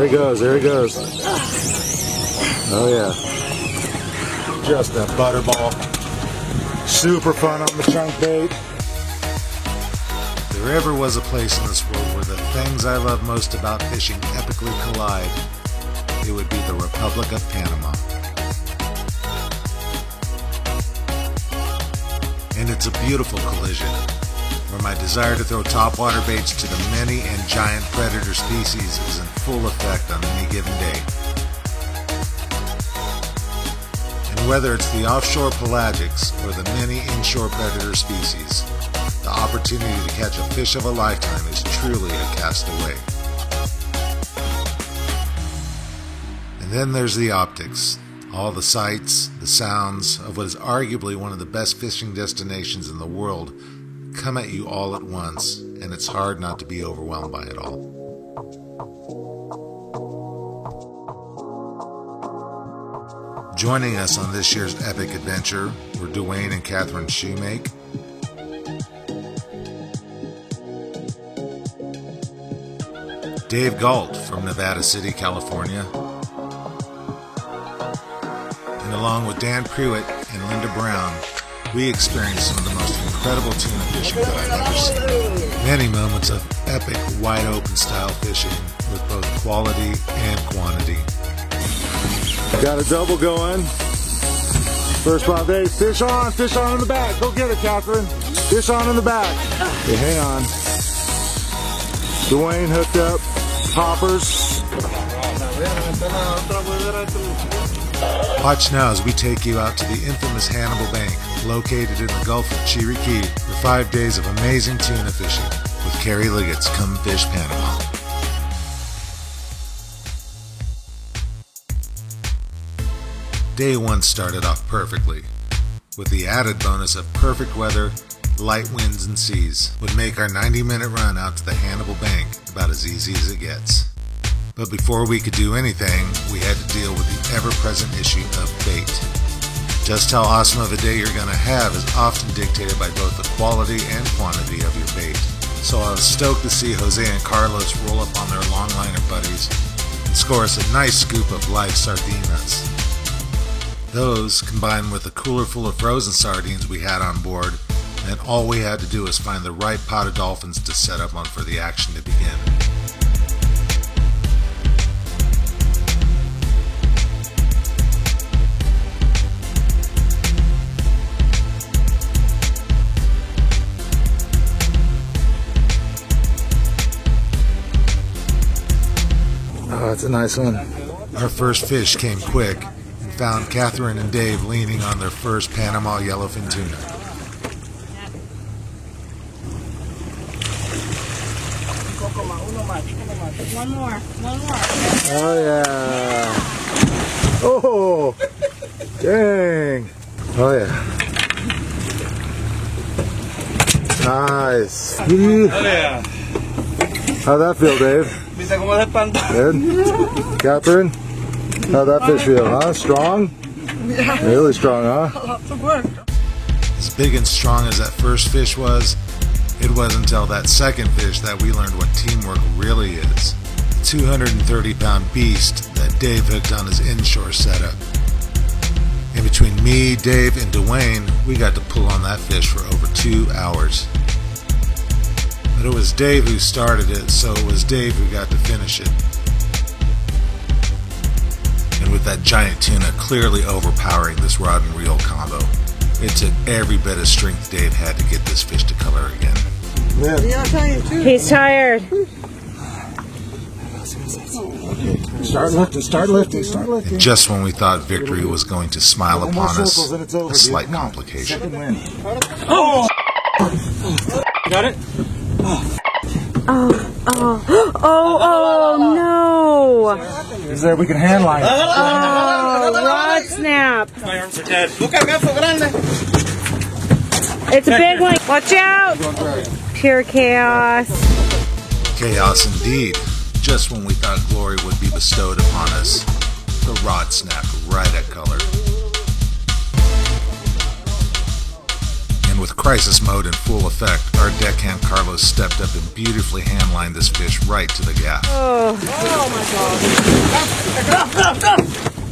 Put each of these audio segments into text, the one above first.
There he goes, there he goes. Oh yeah. Just a butterball. Super fun on the chunk bait. If there ever was a place in this world where the things I love most about fishing epically collide, it would be the Republic of Panama. And it's a beautiful collision, where my desire to throw topwater baits to the many and giant predator species is in full effect on any given day. And whether it's the offshore pelagics or the many inshore predator species, the opportunity to catch a fish of a lifetime is truly a castaway. And then there's the optics. All the sights, the sounds of what is arguably one of the best fishing destinations in the world come at you all at once, and it's hard not to be overwhelmed by it all. Joining us on this year's epic adventure were Dwayne and Catherine Shoemake, Dave Galt from Nevada City, California, and along with Dan Pruitt and Linda Brown, we experienced some of the most incredible tuna fishing that I've ever seen. Many moments of epic, wide-open style fishing with both quality and quantity. Got a double going. First spot, Dave. Fish on in the back. Go get it, Catherine. Fish on in the back. Okay, hang on. Dwayne hooked up. Poppers. Watch now as we take you out to the infamous Hannibal Bank, located in the Gulf of Chiriquí, for 5 days of amazing tuna fishing with Carrie Liggett's Come Fish Panama. Day 1 started off perfectly, with the added bonus of perfect weather. Light winds and seas would make our 90-minute run out to the Hannibal Bank about as easy as it gets. But before we could do anything, we had to deal with the ever-present issue of bait. Just how awesome of a day you're going to have is often dictated by both the quality and quantity of your bait. So I was stoked to see Jose and Carlos roll up on their longliner buddies and score us a nice scoop of live sardinas. Those, combined with a cooler full of frozen sardines we had on board, and all we had to do was find the right pot of dolphins to set up on for the action to begin. Oh, that's a nice one. Our first fish came quick and found Catherine and Dave leaning on their first Panama yellowfin tuna. One more. Oh yeah. Oh, dang. Oh yeah. Nice. Oh yeah. How'd that feel, Dave? Good. Catherine? How'd that fish feel, huh? Strong? Yeah. Really strong, huh? Lots of work. As big and strong as that first fish was, it wasn't until that second fish that we learned what teamwork really is. The 230-pound beast that Dave hooked on his inshore setup. And between me, Dave, and Dwayne, we got to pull on that fish for over 2 hours. But it was Dave who started it, so it was Dave who got to finish it. And with that giant tuna clearly overpowering this rod and reel combo, it took every bit of strength Dave had to get this fish to color again. He's tired. Start lifting. And just when we thought victory was going to smile upon us, a slight complication. Oh! Got it? Oh no! Is there? We can hand line it. Oh, rod snap. My arms are dead. It's a big one. Watch out! Pure chaos. Chaos indeed. Just when we thought glory would be bestowed upon us, the rod snapped right at color. And with crisis mode in full effect, our deckhand Carlos stepped up and beautifully handlined this fish right to the gaff. Oh my God.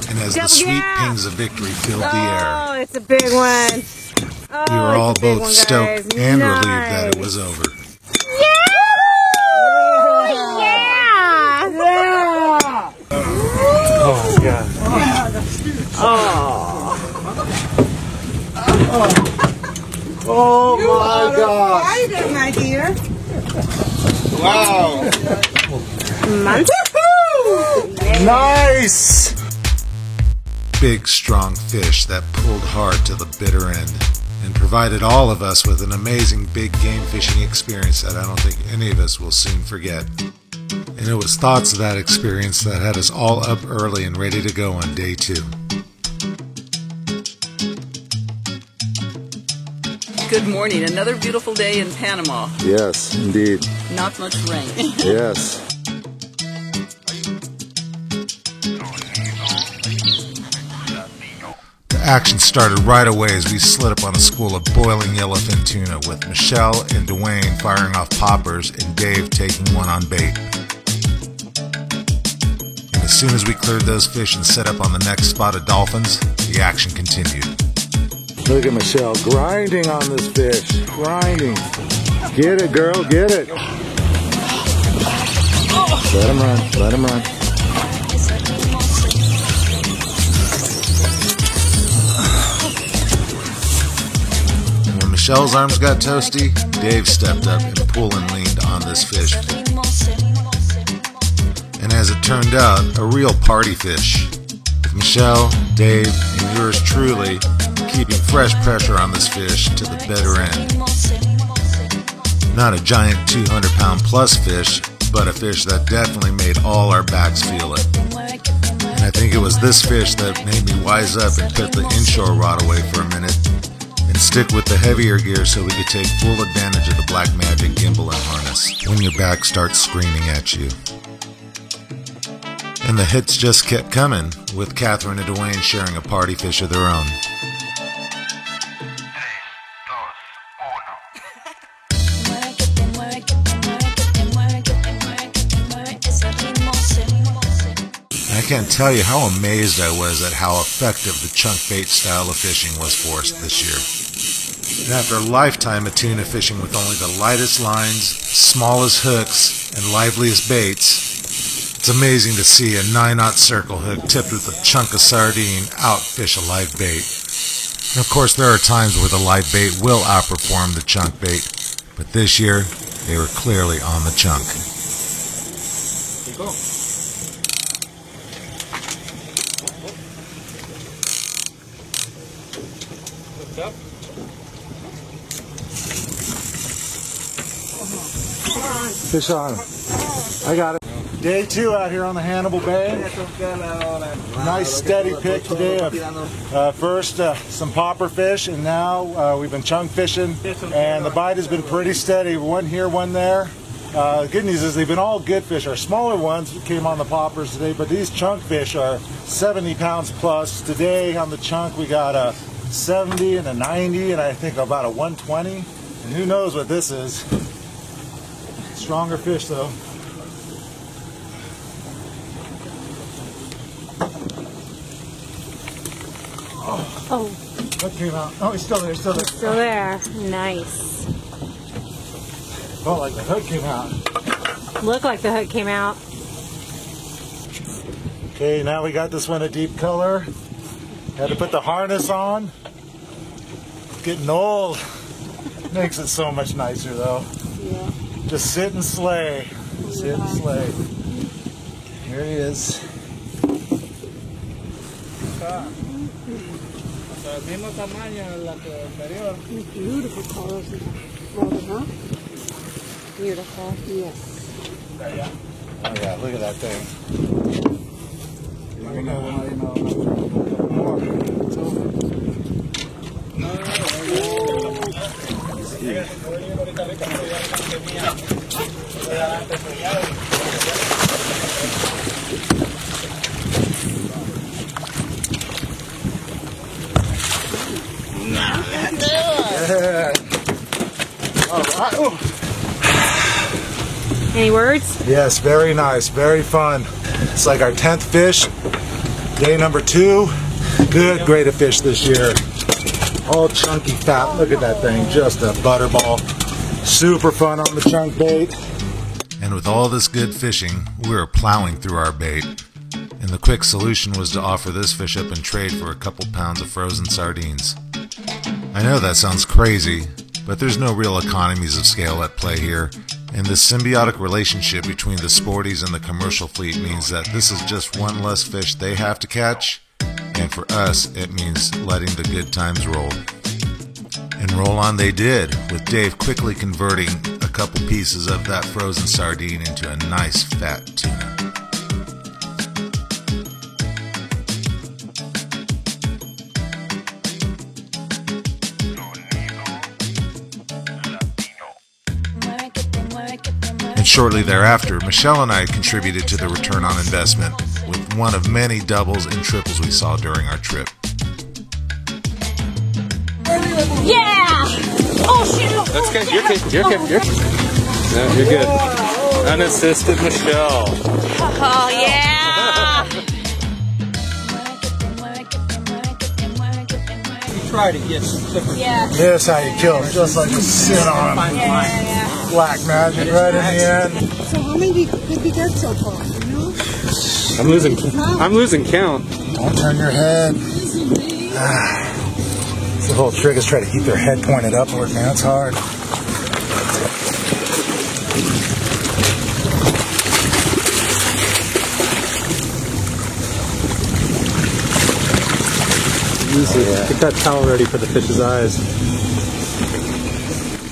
And as the sweet pings of victory filled the air, Oh, it's a big one. Oh, we were all it's a big both one, stoked guys. and Nice. relieved that it was over. Yeah! Oh my God. Oh my God! How you doing, my dear? Wow! Nice! Big, strong fish that pulled hard to the bitter end and provided all of us with an amazing big game fishing experience that I don't think any of us will soon forget. And it was thoughts of that experience that had us all up early and ready to go on day 2. Good morning. Another beautiful day in Panama. Yes, indeed. Not much rain. Yes. The action started right away as we slid up on a school of boiling yellowfin tuna with Michelle and Dwayne firing off poppers and Dave taking one on bait. And as soon as we cleared those fish and set up on the next spot of dolphins, the action continued. Look at Michelle grinding on this fish. Grinding. Get it, girl, get it. Let him run, let him run. And when Michelle's arms got toasty, Dave stepped up and pulled and leaned on this fish. And as it turned out, a real party fish. With Michelle, Dave, and yours truly keeping fresh pressure on this fish to the bitter end. Not a giant 200-pound plus fish, but a fish that definitely made all our backs feel it. And I think it was this fish that made me wise up and put the inshore rod away for a minute and stick with the heavier gear so we could take full advantage of the Black Magic gimbal and harness when your back starts screaming at you. And the hits just kept coming, with Catherine and Dwayne sharing a party fish of their own. I can't tell you how amazed I was at how effective the chunk bait style of fishing was for us this year. And after a lifetime of tuna fishing with only the lightest lines, smallest hooks, and liveliest baits, it's amazing to see a 9-aught circle hook tipped with a chunk of sardine outfish a live bait. And of course there are times where the live bait will outperform the chunk bait, but this year they were clearly on the chunk. Fish on. I got it. Day 2 out here on the Hannibal Bay. Nice steady pick today of first some popper fish, and now we've been chunk fishing, and the bite has been pretty steady. One here, one there. The good news is they've been all good fish. Our smaller ones came on the poppers today, but these chunk fish are 70 pounds plus. Today on the chunk we got a 70 and a 90, and I think about a 120. And who knows what this is. Stronger fish though. Oh, Hook came out. Oh, he's still there, still there. still there. Nice. Felt like the hook came out. Looked like the hook came out. Okay, now we got this one a deep color. Had to put the harness on. Getting old. Makes it so much nicer though. Yeah. Just sit and slay. Sit and slay. Here he is. Beautiful colors. Huh? Beautiful. Yes. Oh yeah, look at that thing. Let me know. More. Yeah. Any words? Yes, very nice, very fun. It's like our 10th fish. Day number 2. Good grade of fish this year. All chunky fat. Look at that thing, just a butterball. Super fun on the chunk bait. And with all this good fishing, we were plowing through our bait. And the quick solution was to offer this fish up in trade for a couple pounds of frozen sardines. I know that sounds crazy, but there's no real economies of scale at play here. And this symbiotic relationship between the sporties and the commercial fleet means that this is just one less fish they have to catch. And for us, it means letting the good times roll. And roll on they did, with Dave quickly converting a couple pieces of that frozen sardine into a nice fat tuna. And shortly thereafter, Michelle and I contributed to the return on investment with one of many doubles and triples we saw during our trip. Yeah! Oh shit! That's good. You're good. You're good. No, you're good. Unassisted Michelle. Oh yeah! You tried it, yes. Yeah. This how you kill them, just like you sit on them. Black magic right in the end. So how many did we get so far? You know? I'm losing count. Don't turn your head. The whole trick is try to keep their head pointed upward, man. It's hard. Easy. Get that towel ready for the fish's eyes.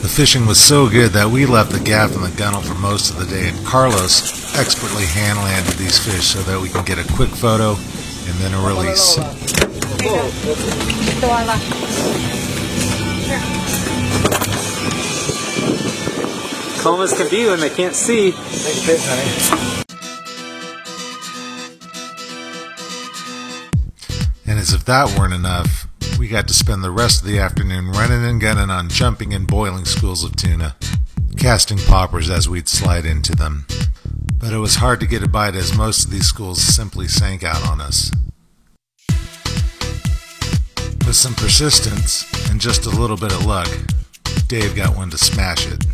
The fishing was so good that we left the gaff and the gunnel for most of the day, and Carlos expertly hand-landed these fish so that we can get a quick photo and then a release. Calm as can be when they can't see. Big fish, honey. And as if that weren't enough, we got to spend the rest of the afternoon running and gunning on jumping and boiling schools of tuna, casting poppers as we'd slide into them. But it was hard to get a bite as most of these schools simply sank out on us. With some persistence and just a little bit of luck, Dave got one to smash it.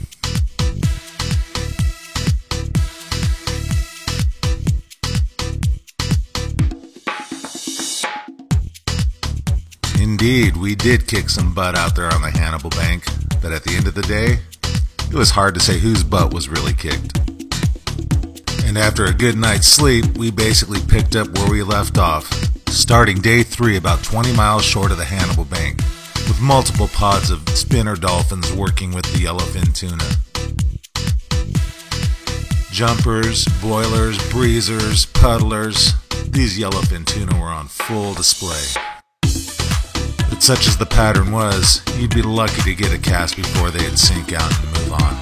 Indeed, we did kick some butt out there on the Hannibal Bank, but at the end of the day, it was hard to say whose butt was really kicked. And after a good night's sleep, we basically picked up where we left off, starting day 3 about 20 miles short of the Hannibal Bank, with multiple pods of spinner dolphins working with the yellowfin tuna. Jumpers, boilers, breezers, puddlers, these yellowfin tuna were on full display. But such as the pattern was, you'd be lucky to get a cast before they'd sink out and move on.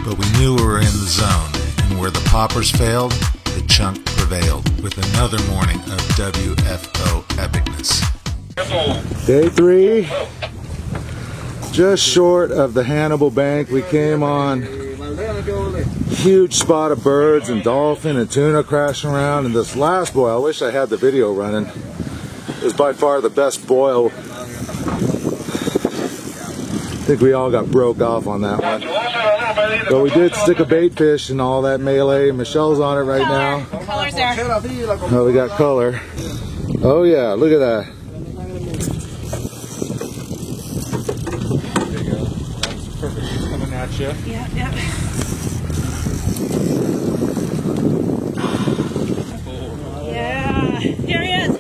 But we knew we were in the zone, and where the poppers failed, the chunk prevailed, with another morning of WFO epicness. Day 3, just short of the Hannibal Bank, we came on huge spot of birds and dolphin and tuna crashing around, and this last boil, I wish I had the video running. It was by far the best boil. I think we all got broke off on that one. But we did stick a bait fish and all that melee. Michelle's on it right now. Colors there. Oh, we got color. Oh yeah, look at that. There you go. That was perfect coming at you. Yeah, yeah. Yeah. Here he is.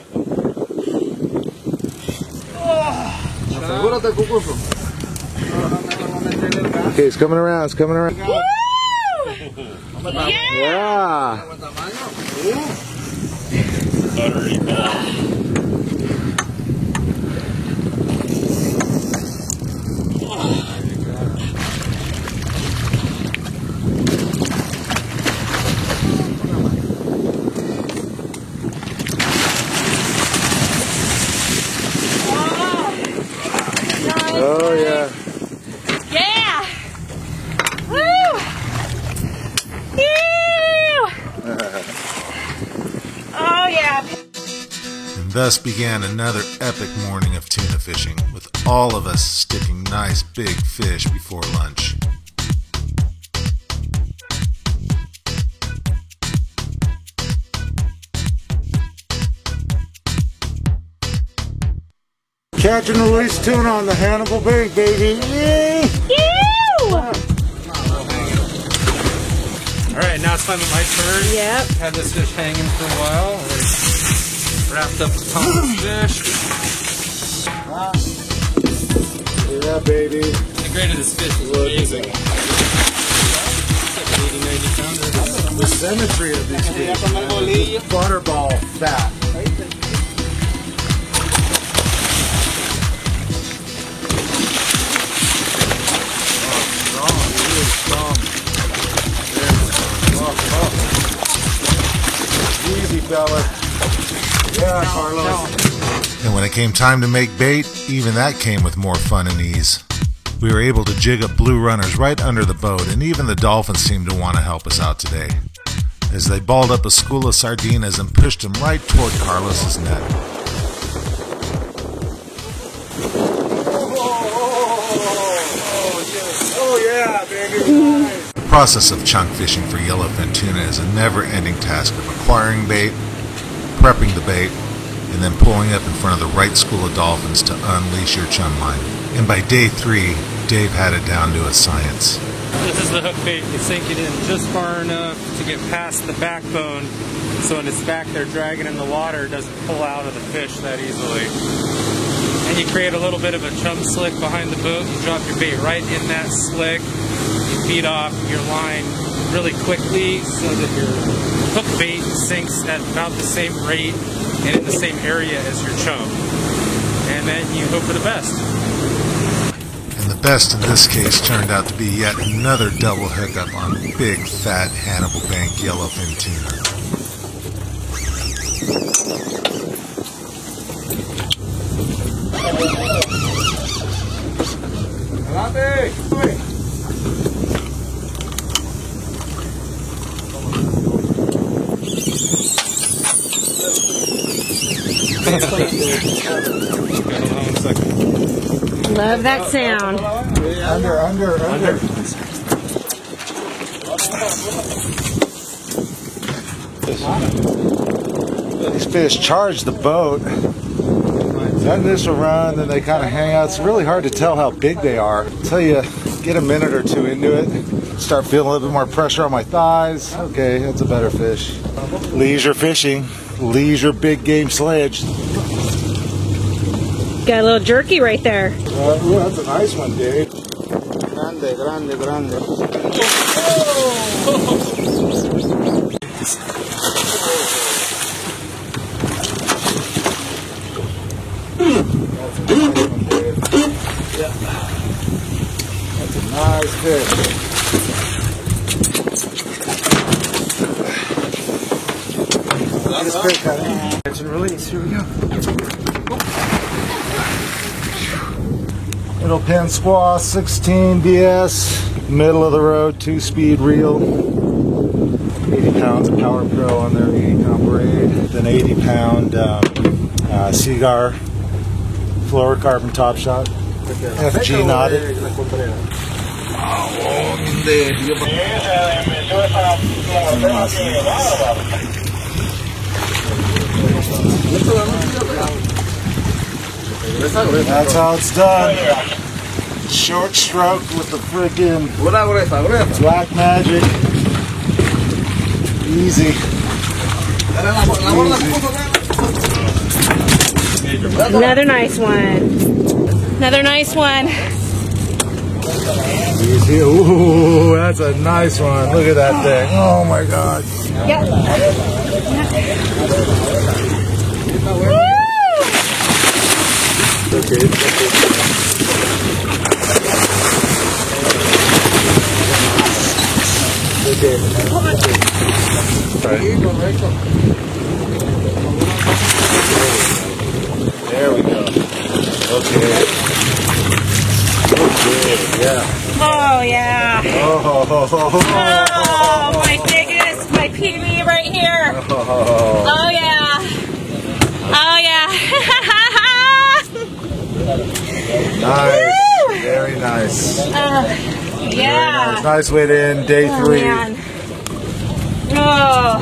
Okay, it's coming around, it's coming around. Woo! Yeah. Buttery ball. Oh yeah. Yeah. thus began another epic morning of tuna fishing, with all of us sticking nice big fish before lunch. Catching the release tuna on the Hannibal Bank, baby. Alright, now it's finally my turn. Yep. Had this fish hanging for a while. Wrapped up a ton of fish. Yeah, baby. The grade of this fish is amazing. 80, 90 pounder. The symmetry of these fish, man. It's butterball fat. Easy, fella. Yeah, Carlos. And when it came time to make bait, even that came with more fun and ease. We were able to jig up blue runners right under the boat, and even the dolphins seemed to want to help us out today, as they balled up a school of sardinas and pushed them right toward Carlos's net. Oh yeah, baby. The process of chunk fishing for yellowfin tuna is a never-ending task of acquiring bait, prepping the bait, and then pulling up in front of the right school of dolphins to unleash your chum line. And by day 3, Dave had it down to a science. This is the hook bait. You sink it in just far enough to get past the backbone, so when it's back there dragging in the water, it doesn't pull out of the fish that easily. And you create a little bit of a chum slick behind the boat. You drop your bait right in that slick. You feed off your line really quickly so that your hook bait sinks at about the same rate and in the same area as your chum. And then you hope for the best. And the best in this case turned out to be yet another double hookup on big, fat Hannibal Bank yellowfin tuna. Love that sound. Under. These fish charge the boat. Then this will run, then they kind of hang out. It's really hard to tell how big they are until you get a minute or two into it. Start feeling a little bit more pressure on my thighs. Okay, that's a better fish. Leisure fishing, leisure big game sledge. Got a little jerky right there. Ooh, that's a nice one, Dave. Grande. That's a nice fish. Catch and release. Here we go. Little Penn Squaw 16 BS, middle of the road, 2-speed reel. 80 pounds of Power Pro on their 80-pound braid. Then 80-pound Seagar fluorocarbon top shot. FG knotted. That's how it's done. Short stroke with the freaking Black Magic. Easy. Another nice one. Another nice one. Easy. Ooh, that's a nice one. Look at that thing. Oh my God. Yep. There we go. Okay. Yeah. Oh, yeah. Oh, Oh, my biggest, my PB right here. Oh, yeah. Oh, yeah. Nice. Very nice. Yeah. Nice way to end day 3. Man. Oh,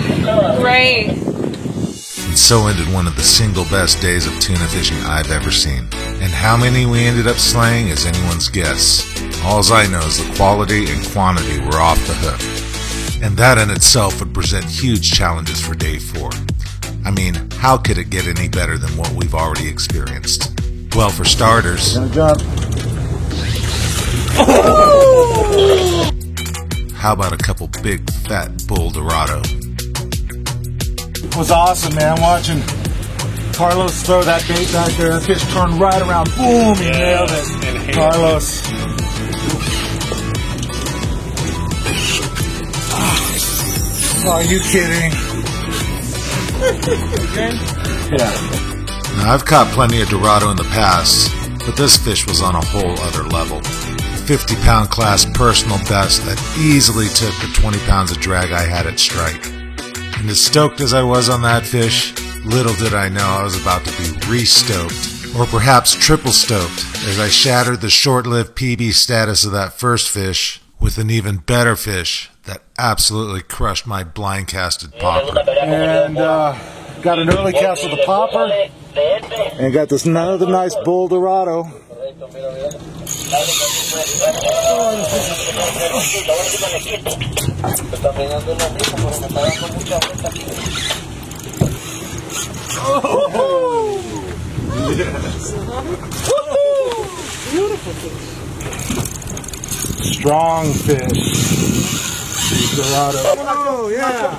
great. And so ended one of the single best days of tuna fishing I've ever seen. And how many we ended up slaying is anyone's guess. Alls I know is the quality and quantity were off the hook. And that in itself would present huge challenges for day 4. I mean, how could it get any better than what we've already experienced? Well, for starters, Gonna jump. how about a couple big fat bull dorado? It was awesome, man, watching Carlos throw that bait back there. That fish turned right around. Boom, he nailed it. Carlos. Are you kidding? Yeah. Now, I've caught plenty of dorado in the past, but this fish was on a whole other level. A 50-pound class personal best that easily took the 20 pounds of drag I had at strike. And as stoked as I was on that fish, little did I know I was about to be re-stoked, or perhaps triple stoked, as I shattered the short-lived PB status of that first fish with an even better fish that absolutely crushed my blind-casted popper. And got an early cast with the popper, and got this another nice bull dorado. Strong fish. Dorado. Oh, yeah.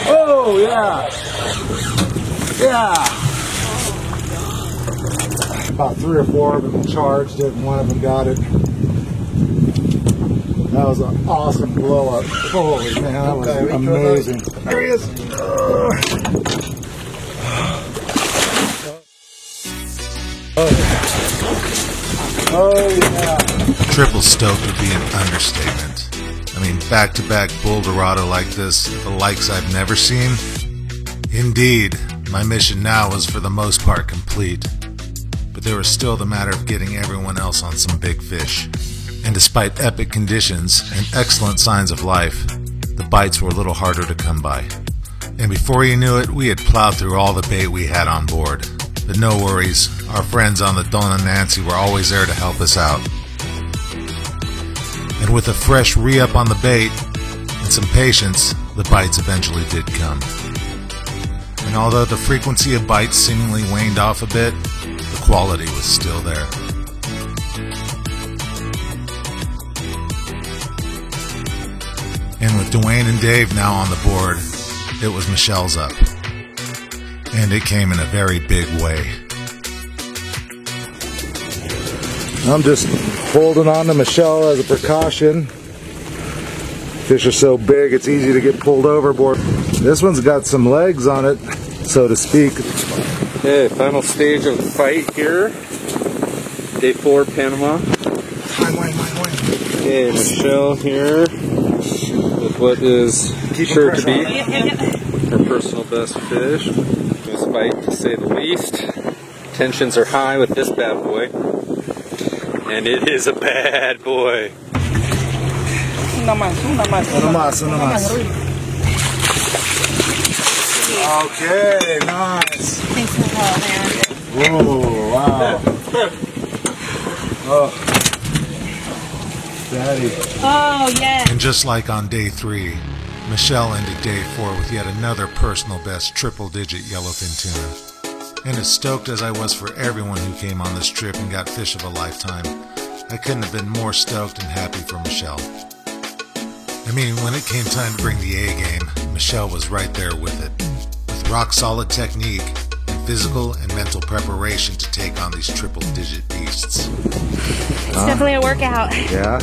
Oh, yeah. Yeah. About 3 or 4 of them charged it, and one of them got it. That was an awesome blow up. Holy man, that was amazing. There he is. Oh yeah. Triple stoked would be an understatement. I mean, back-to-back bull dorado like this, the likes I've never seen. Indeed, my mission now was for the most part complete. But there was still the matter of getting everyone else on some big fish. And despite epic conditions and excellent signs of life, the bites were a little harder to come by. And before you knew it, we had plowed through all the bait we had on board. But no worries, our friends on the Donna Nancy were always there to help us out. And with a fresh re-up on the bait and some patience, the bites eventually did come. And although the frequency of bites seemingly waned off a bit, the quality was still there. And with Dwayne and Dave now on the board, it was Michelle's up. And it came in a very big way. I'm just holding on to Michelle as a precaution. Fish are so big, it's easy to get pulled overboard. This one's got some legs on it, so to speak. Okay, final stage of the fight here. Day 4, Panama. Okay, Michelle here with what is sure to be her personal best fish. This fight, to say the least. Tensions are high with this bad boy. And it is a bad boy. Una más. Okay, nice. Thanks for the help, man. Whoa, wow. Oh, Daddy. Oh, yes. And just like on day 3, Michelle ended day 4 with yet another personal best triple-digit yellowfin tuna. And as stoked as I was for everyone who came on this trip and got fish of a lifetime, I couldn't have been more stoked and happy for Michelle. I mean, when it came time to bring the A game, Michelle was right there with it, with rock-solid technique and physical and mental preparation to take on these triple-digit beasts. It's definitely a workout. Yeah?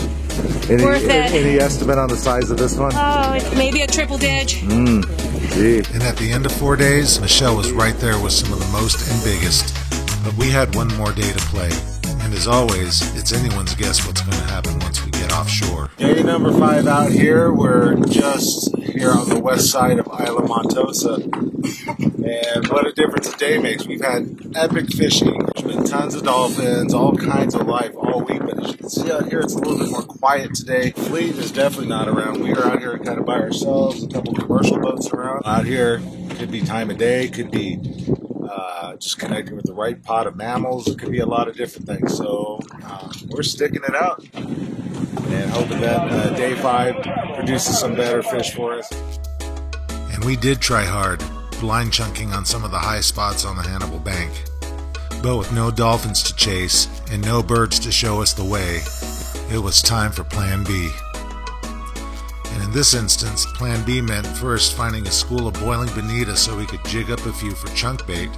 Worth it. Any estimate on the size of this one? Oh, it's maybe a triple dig. Gee. And at the end of 4 days, Michelle was right there with some of the most and biggest. But we had one more day to play. And as always, it's anyone's guess what's going to happen once we get offshore. Day number 5 out here. We're just here on the west side of Isla Montosa. And what a difference a day makes. We've had epic fishing. There's been tons of dolphins, all kinds of life all week. But as you can see out here, it's a little bit more quiet today. Fleet is definitely not around. We are out here kind of by ourselves. A couple commercial boats around. Out here, could be time of day, could be just connecting with the right pot of mammals. It could be a lot of different things. So we're sticking it out and hoping that day 5 produces some better fish for us. And we did try hard, blind chunking on some of the high spots on the Hannibal Bank. But with no dolphins to chase and no birds to show us the way, it was time for Plan B. And in this instance, Plan B meant first finding a school of boiling bonita so we could jig up a few for chunk bait,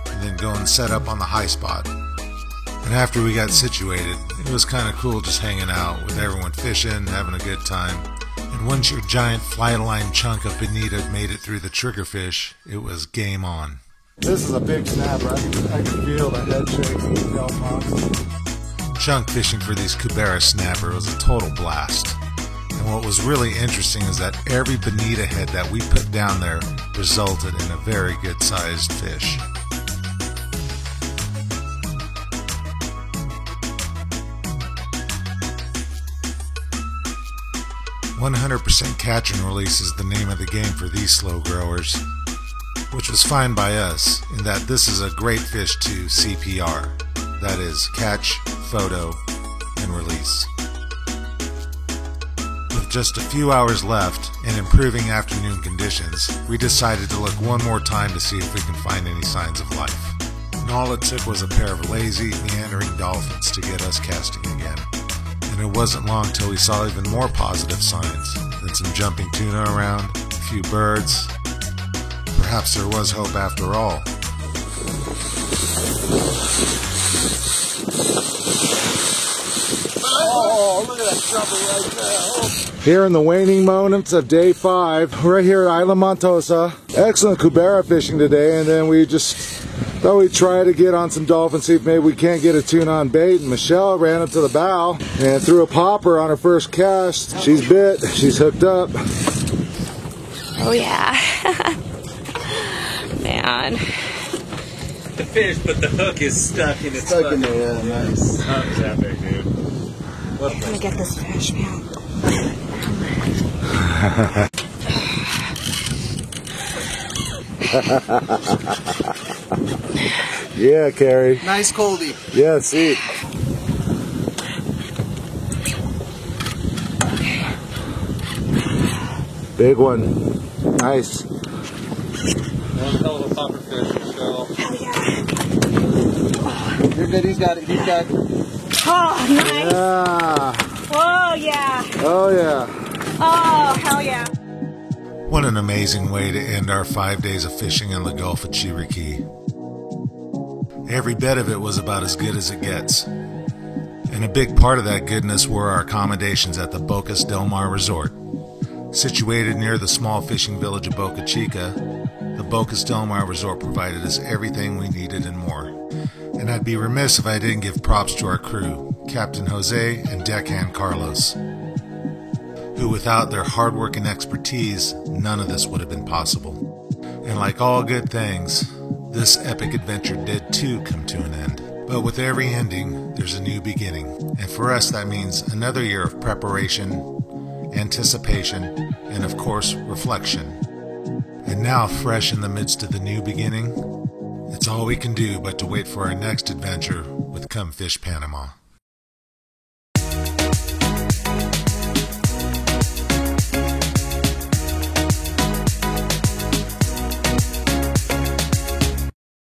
and then go and set up on the high spot. And after we got situated, it was kind of cool just hanging out with everyone fishing, having a good time. And once your giant fly-line chunk of bonita made it through the triggerfish, it was game on. This is a big snapper. I can feel the head shakes and the tail. Chunk fishing for these Cubera snapper was a total blast. And what was really interesting is that every bonita head that we put down there resulted in a very good sized fish. "100% catch and release" is the name of the game for these slow growers, which was fine by us in that this is a great fish to CPR, that is, catch, photo, and release. With just a few hours left and improving afternoon conditions, we decided to look one more time to see if we can find any signs of life. And all it took was a pair of lazy, meandering dolphins to get us casting again. And it wasn't long till we saw even more positive signs. Then some jumping tuna around, a few birds. Perhaps there was hope after all. Oh, look at that jumper right there. Here in the waning moments of day 5, right here at Isla Montosa. Excellent Cubera fishing today, and then we just thought we'd try to get on some dolphins, see if maybe we can't get a tuna on bait. And Michelle ran up to the bow and threw a popper on her first cast. She's bit, she's hooked up. Oh yeah. Man. The fish, but the hook is stuck in its fucking... Yeah, nice. Not that big, dude. I'm gonna get this fish, man. Yeah, Carrie. Nice coldie. Yeah, see. Big one. Nice. One hell of a popper fish, Michelle. Hell yeah. You're good. He's got it. He's got it. Oh, nice. Yeah. Oh, yeah. Oh, yeah. Oh, hell yeah. What an amazing way to end our 5 days of fishing in the Gulf of Chiriquí. Every bit of it was about as good as it gets. And a big part of that goodness were our accommodations at the Bocas del Mar Resort. Situated near the small fishing village of Boca Chica, the Bocas del Mar Resort provided us everything we needed and more. And I'd be remiss if I didn't give props to our crew, Captain Jose and Deckhand Carlos, who without their hard work and expertise, none of this would have been possible. And like all good things, this epic adventure did too come to an end. But with every ending, there's a new beginning. And for us, that means another year of preparation, anticipation, and of course, reflection. And now, fresh in the midst of the new beginning, it's all we can do but to wait for our next adventure with Come Fish Panama.